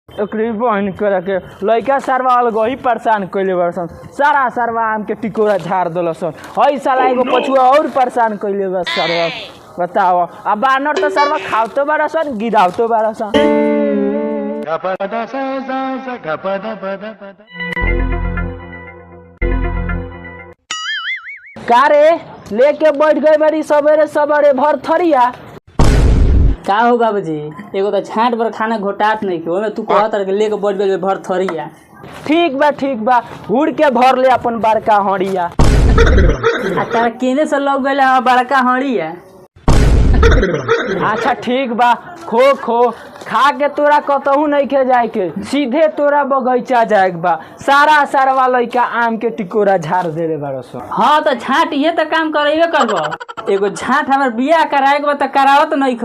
एकरी बहन करे के लइका सरवा अलग ही परेशान कइले बरसन। सारा सरवा आम के टिकोरा झाड़ देलसन। हई साला एगो पछुआ और परेशान कइले बस सरवा। बताओ अब बानर तो सरवा खावतो बरसन गिरावतो बरसन। का रे लेके बैठ गए बड़ी सवेरे सवेरे भर थरिया। का हो बाबूजी एगो तो छाट पर खाना घोटात नहीं के ओमे तू कहत रह के लेके बैठ गइल भर थरिया। ठीक बा हुड़ के भर ले अपन बड़का हड़िया। आ तारा केने से लग गइल है बड़का हड़िया। अच्छा ठीक बा खो खा के तोरा कतहू नहीं खे जाए के सीधे तोरा बगीचा जाए बा। सारा सरवा लइका आम के टिकोरा झाड़ देले बरसन। हाँ तो छाट ये तो काम करेबे करबो। एगो छाट हमर बियाह कराए के बा त करावत नहीं ख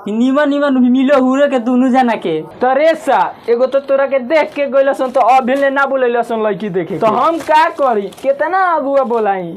निमन मिलो हुरे के दुनु जना के तरेसा एगो तो तोरा के देख के गइलसन तो अभी ले ना बोलैलसन लड़की देखे तो हम का करी कितना अगुआ बोलाई।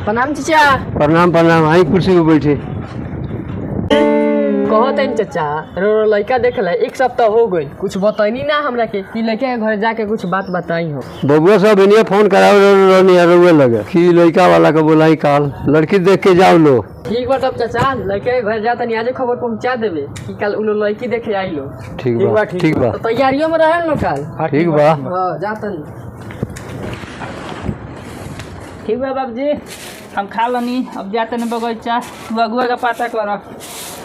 प्रणाम चाचा। प्रणाम आई कुर्सी पे बैठे। कहते हैं चाचा रो लड़का देख ला एक सप्ताह हो गई कुछ बताई ना हमरा के कि लड़के के घर जाके कुछ बात बताई हो। बबुआ सब इन्हें फोन करावे लगे कि लड़का वाला का बोलाई काल लड़की देख के जाओ लो। ठीक बा तब चाचा लड़के के घर जाता नहीं आज खबर पहुंचा देवे कि कल उ लड़की देखे आई लो। ठीक बा तो तैयारियों में रहे लो कल। ठीक बा हां जाता नहीं। ठीक बा बाबूजी हम खा लनी अब जाते न बगीचा तू अगुआ का पता कर।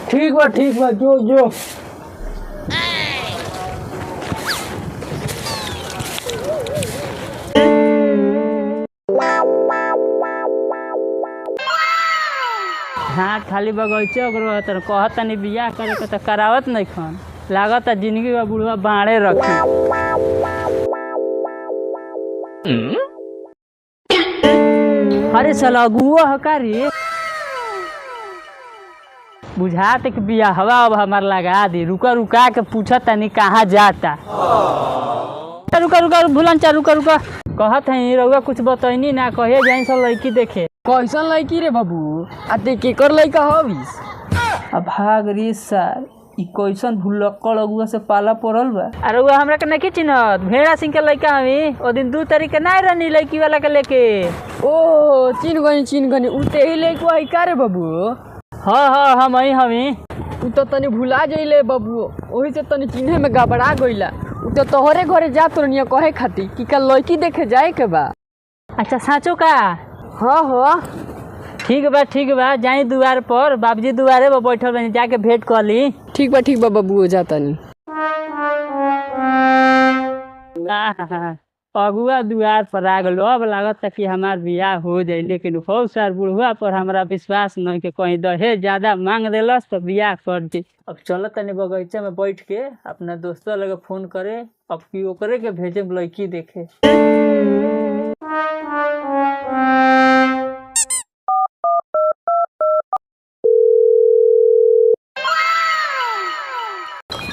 ठीक बा जो हाँ खाली बगीचा अगर कहत नहीं बियाह करे के तो करावत नहीं खन लागत जिंदगी में बुढ़वा बाड़े रखी। अरे साला अगुआ हकारी बुझात कि बिया हवा अब हमार लगा दी। रुका के पूछा तनी कहाँ जाता। रुका भूलन चा रुका कहत है रउआ कुछ बतैनी ना कहे जाइन सब लड़की देखे। कैसन लड़की रे बाबू आ ते केकर लड़का हविस। अब भाग रे सर ई कैसन भुलक्कड़ अगुआ से पाला पड़ल बा। अरे वो हमरा के नहीं चिन्हत भेड़ा सिंह के लड़का हमी ओ दिन 2 तारीख के ना रहनी लड़की वाला के लेके। ओ चिन्ह गनी उते ही लड़का है का रे बाबू। हाँ हमी उ तो तनी भुला जइले बाबू ओही से तनी चिन्हे में गबड़ा गइला। उ तो तोहरे घरे जात रहनिया कहे खाती कि कल लड़की देखे जाए के बा। अच्छा साचो का। हाँ ठीक बा जाई दुआर पर बाबूजी दुआरे पर बैठल बनी जाके भेंट कर ली। ठीक बा बाबू जाता नहीं। अगुआ दुआर पर आ गलो अब लागत कि हमार बियाह हो जाए लेकिन बहुत सार बुढ़वा पर हमरा विश्वास नहीं के कहीं दहेज ज्यादा मांग देलस तो बियाह कर दी। अब चलो तनी बगीचा में बैठ के अपना दोस्तों लगे फोन करे अब की ओकरे के भेजे लड़की देखे।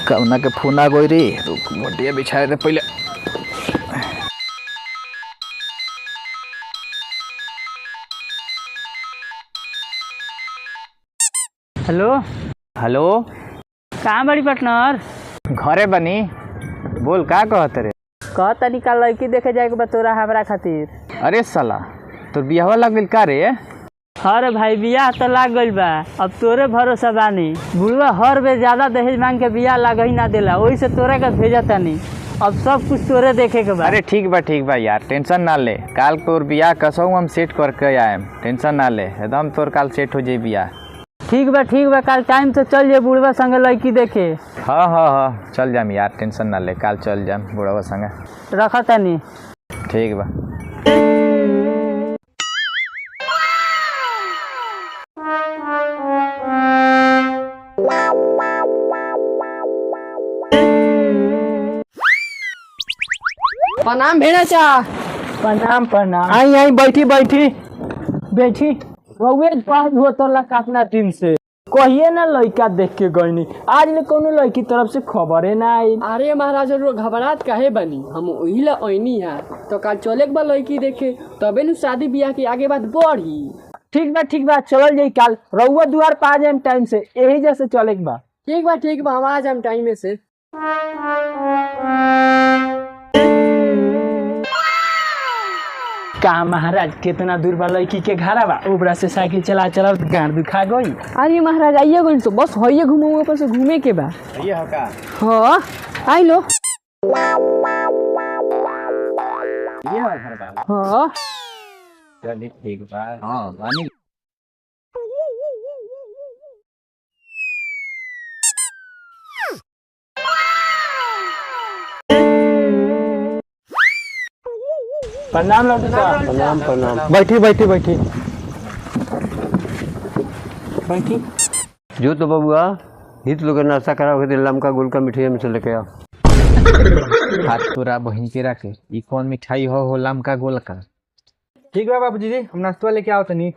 कौना के फोन आ गई रे रुक मोटिया बिछाए रे पहले। हेलो कहाँ बड़ी पार्टनर। घरे बनी बोल का कहत रे। कहता निकाल लड़की देखे जाए के तोरा हमरा खातिर। अरे साला तोर बियाह लग गइल का रे। अरे भाई बियाह तो लाग गइल बा अब तोरे भरोसा बानी। बुढ़वा हर बेर ज्यादा दहेज मांग के बियाह लाग ही ना देला वही से तोरे का भेजा तानी अब सब कुछ तोरे देखे के बा। अरे ठीक बा यार टेंशन ना ले काल तोर बियाह कसहू हम सेट करके आएम टेंशन ना ले एकदम तोर काल सेट हो जाई बियाह। ठीक बा कल टाइम से चल जाए बुढ़वा संगे लड़की देखे। हाँ चल जाम यार टेंशन ना ले काल चल जाम बुढ़वा संगे रखा तानी। ठीक बा। प्रणाम भेड़ा चा। प्रणाम आई बैठी रउए पास हो तो कितना दिन से कहिए ना लड़का देख के गईनी आज ले कोनो लड़की तरफ से खबरे ना आई। अरे महाराज घबरात काहे बनी, हम वही ला ओइनी है तो काल चले के बा लड़की देखे, तबे नु शादी ब्याह की आगे बात बढ़ी। ठीक बा चलल जाई काल रउआ दुआर पा जाए टाइम से यही जैसे चले के बा। ठीक बा हम आ जाम टाइम में से। का महाराज कितना दूर बा लड़की के घर बा ऊपरा से साइकिल चला गाड़ दुखा गई। अरे महाराज आइए गई तो बस होइए घूमे ऊपर से घूमे के बा। ये हो का हाँ आई लो। ये हो घर बा। हाँ चलिए ठीक बा। हां बानी प्रणाम लौटू साहब। प्रणाम बैठी जो तो बबुआ हित लोग नाश्ता करा के लमका गुलका मिठाई में से लेके आओ। हाथ तोरा बहिन के रखे ई कौन मिठाई हो लमका गोलका। ठीक बा बाबूजी जी हम नाश्ता लेके आओ तनी।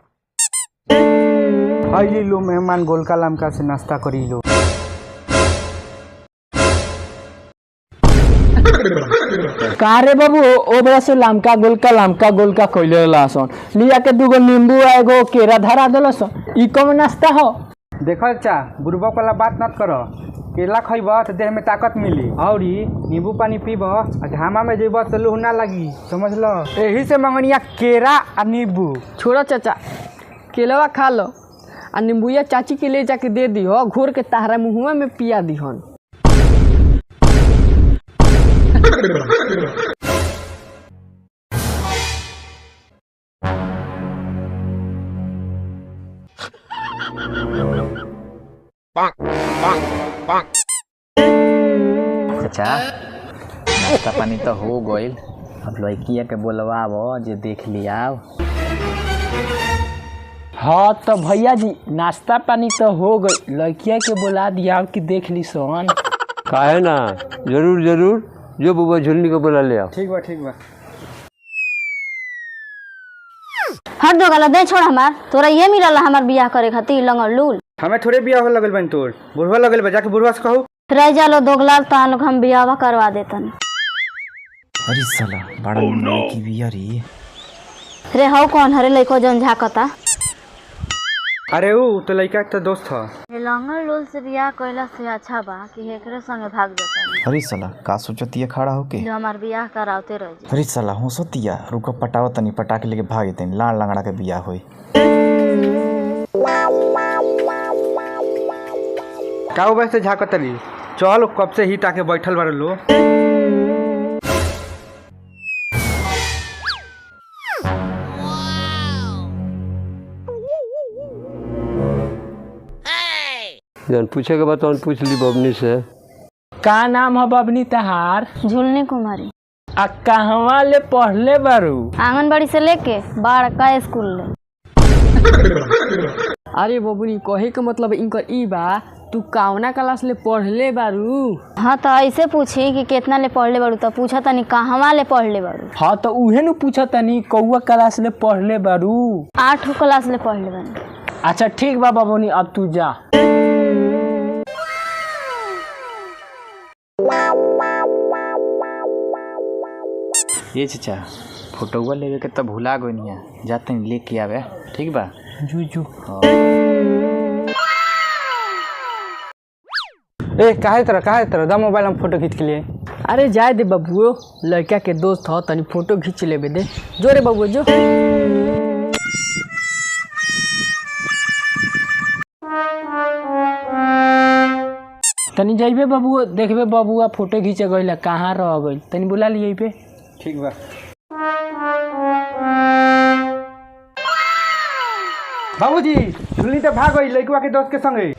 हाई लो मेहमान गोलका लमका से नाश्ता करी लो। का रे बाबू ओबरा से लामका गोलका कइले लासन लिया के दूगो नींबू एगो केरा धरा देलसन ई कौन नाश्ता हो। देखो चा बुरबक वाला बात मत करो, केला खइब तो देह में ताकत मिली और नींबू पानी पीब घामा में जेब तो लूह ना लगी, समझ लो। यही से मंगनिया केरा और नींबू। छोड़ा चाचा केलवा खा लो आ नींबुया चाची के ले जाके दे दी हो, घोर के ताहरा मुहुआ में पिया दी हन। चाचा नाश्ता पानी तो हो गइल, अब लड़किया के बोलवाबो जे देख लिया। हाँ तो भैया जी नाश्ता पानी तो हो गई लड़किया के बुला दिया कि देख ली सोन। काहे ना जरूर जो बबुआ झुलनी को बुला ले आओ। ठीक बा। हट दो गला दे छोड़ हमार, तोरा ये मिलल हमार बियाह करे खातिर लंगड़ लूल। हमें थोड़े बियाह हो लगल बन तोर बुढ़वा लगल बा, जाके बुढ़वा से कहू। रह जालो दोगलाल तहां लोग हम बियाह करवा देतन। अरे साला बड़ा लड़की बिया रे। रे हौ कौन हरे लइको जौन झाकता। अरे ऊ तो लड़का के तो दोस्त था। लंगड़ लूल से बियाह कइला से अच्छा बा कि एकरे संगे भाग जाता। अरे साला का सोचतिया खड़ा होके। जो हमार बियाह करावते रह जा। अरे साला हो सतिया रुका पटावा तनी पटा के लेके भाग जतन लाड़ लंगड़ा के बिया होई। का वैसे झाकतली चल कब से ही ताके बैठल बारे लो। जन पूछे के बाद तो पूछ ली बबनी से। का नाम है बबनी तहार। झुलनी कुमारी। आ कहवा ले पढ़ले बारू। आंगनबाड़ी से लेके बड़का स्कूल ले। अरे बबुनी कहे के मतलब इनकर ई बा तू कौना क्लास ले पढ़ले बारू। हाँ तो ऐसे पूछी कि कितना ले पढ़ले बारू तो पूछा तनी कहवा ले पढ़ले बारू। हाँ तो उहे नु पूछा तनी कौआ क्लास ले पढ़ले बारू। 8 क्लास ले पढ़ले बानी। अच्छा ठीक बा बबनी अब तू जा। ये चाचा फोटोवा लेवे के तो भुला गइनिया, जाते लेके आवे। ठीक बा जू ए काहे तरह दा मोबाइल में फोटो खींच के लिए। अरे जाए दे बबुओ लड़का के दोस्त हो तनी फोटो खींच लेबे दे। जो रे बबुओ जो। तनी जाइबे बबुआ देखबे बबुआ फोटो खींचे गइल कहाँ रह गइल तनी बुला लिए पे। ठीक बा। बाबूजी झुलनी तो भाग गई लड़कुआ के दोस्त के संगे।